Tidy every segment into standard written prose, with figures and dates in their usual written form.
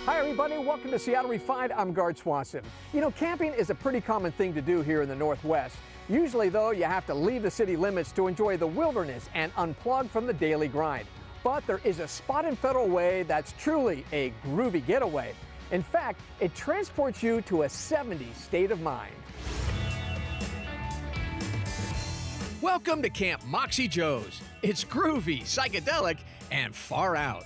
Hi everybody, welcome to Seattle Refined. I'm Gard Swanson. You know, camping is a pretty common thing to do here in the Northwest. Usually though, you have to leave the city limits to enjoy the wilderness and unplug from the daily grind. But there is a spot in Federal Way that's truly a groovy getaway. In fact, it transports you to a 70s state of mind. Welcome to Camp MoxyJo's. It's groovy, psychedelic, and far out.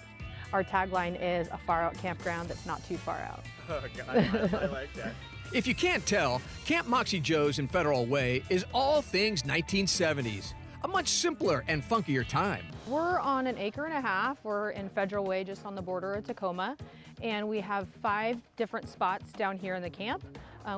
Our tagline is a far out campground that's not too far out. Oh God, I like that. If you can't tell, Camp MoxyJo's in Federal Way is all things 1970s. A much simpler and funkier time. We're on an acre and a half. We're in Federal Way, just on the border of Tacoma. And we have 5 different spots down here in the camp.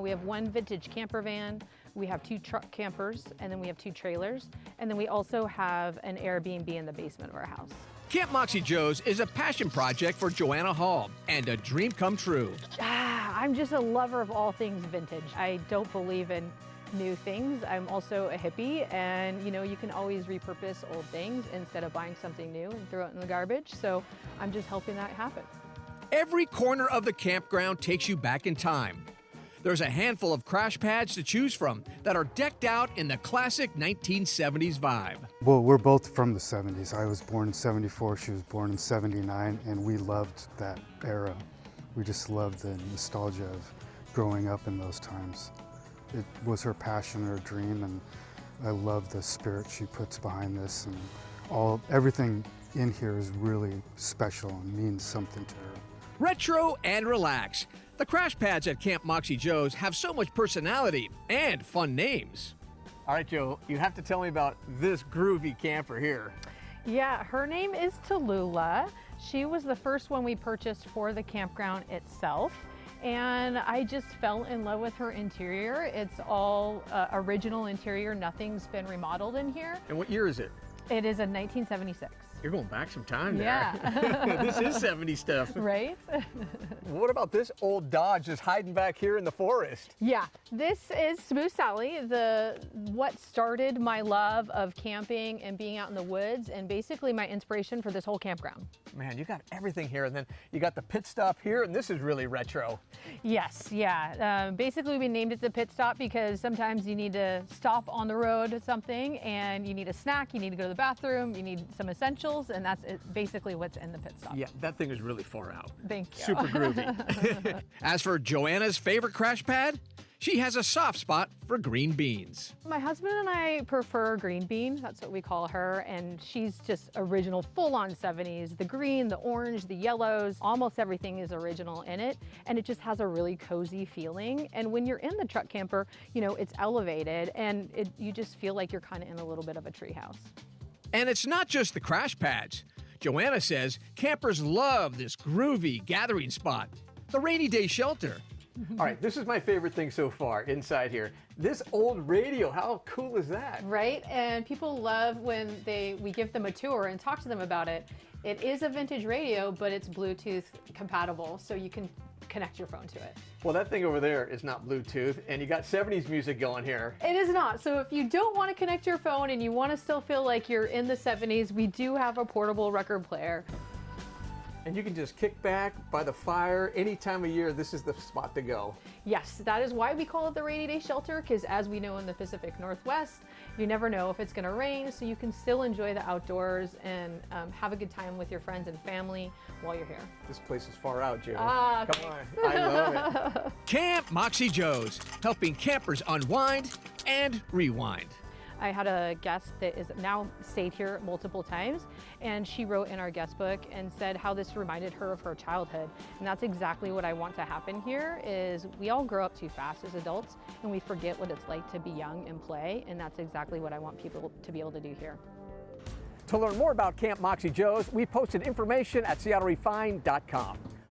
We have 1 vintage camper van. We have 2 truck campers, and then we have 2 trailers. And then we also have an Airbnb in the basement of our house. Camp MoxyJo's is a passion project for Joanna Hall and a dream come true. I'm just a lover of all things vintage. I don't believe in new things. I'm also a hippie, and you know, you can always repurpose old things instead of buying something new and throw it in the garbage. So I'm just helping that happen. Every corner of the campground takes you back in time. There's a handful of crash pads to choose from that are decked out in the classic 1970s vibe. Well, we're both from the 70s. I was born in 74, she was born in 79, and we loved that era. We just loved the nostalgia of growing up in those times. It was her passion, her dream, and I love the spirit she puts behind this, and everything in here is really special and means something to her. Retro and relax. The crash pads at Camp MoxyJo's have so much personality and fun names. All right, Joe, you have to tell me about this groovy camper here. Yeah, her name is Tallulah. She was the first one we purchased for the campground itself. And I just fell in love with her interior. It's all original interior. Nothing's been remodeled in here. And what year is it? It is a 1976. You're going back some time there. Yeah. This is 70s stuff. Right? What about this old Dodge just hiding back here in the forest? Yeah, this is Smooth Sally, what started my love of camping and being out in the woods, and basically my inspiration for this whole campground. Man, you got everything here, and then you got the pit stop here, and this is really retro. Yes, yeah. Basically, we named it the pit stop because sometimes you need to stop on the road at something, and you need a snack, you need to go to the bathroom, you need some essentials, and that's basically what's in the pit stop. Yeah, that thing is really far out. Thank you. Super groovy. As for Joanna's favorite crash pad, she has a soft spot for green beans. My husband and I prefer green bean. That's what we call her. And she's just original, full-on 70s. The green, the orange, the yellows, almost everything is original in it. And it just has a really cozy feeling. And when you're in the truck camper, you know, it's elevated and you just feel like you're kind of in a little bit of a treehouse. And it's not just the crash pads. Joanna says campers love this groovy gathering spot, the rainy day shelter. All right, this is my favorite thing so far inside here. This old radio, how cool is that? Right, and people love when we give them a tour and talk to them about it. It is a vintage radio, but it's Bluetooth compatible, so you can connect your phone to it. Well, that thing over there is not Bluetooth, and you got 70s music going here. It is not. So if you don't want to connect your phone and you want to still feel like you're in the 70s, we do have a portable record player. And you can just kick back by the fire any time of year. This is the spot to go. Yes, that is why we call it the rainy day shelter, because as we know in the Pacific Northwest, you never know if it's going to rain, so you can still enjoy the outdoors and have a good time with your friends and family while you're here. This place is far out, Joe. Come on. I love it. Camp MoxyJo's, helping campers unwind and rewind. I had a guest that is now stayed here multiple times, and she wrote in our guest book and said how this reminded her of her childhood. And that's exactly what I want to happen here. Is we all grow up too fast as adults and we forget what it's like to be young and play, and that's exactly what I want people to be able to do here. To learn more about Camp MoxyJo's, we posted information at seattlerefined.com.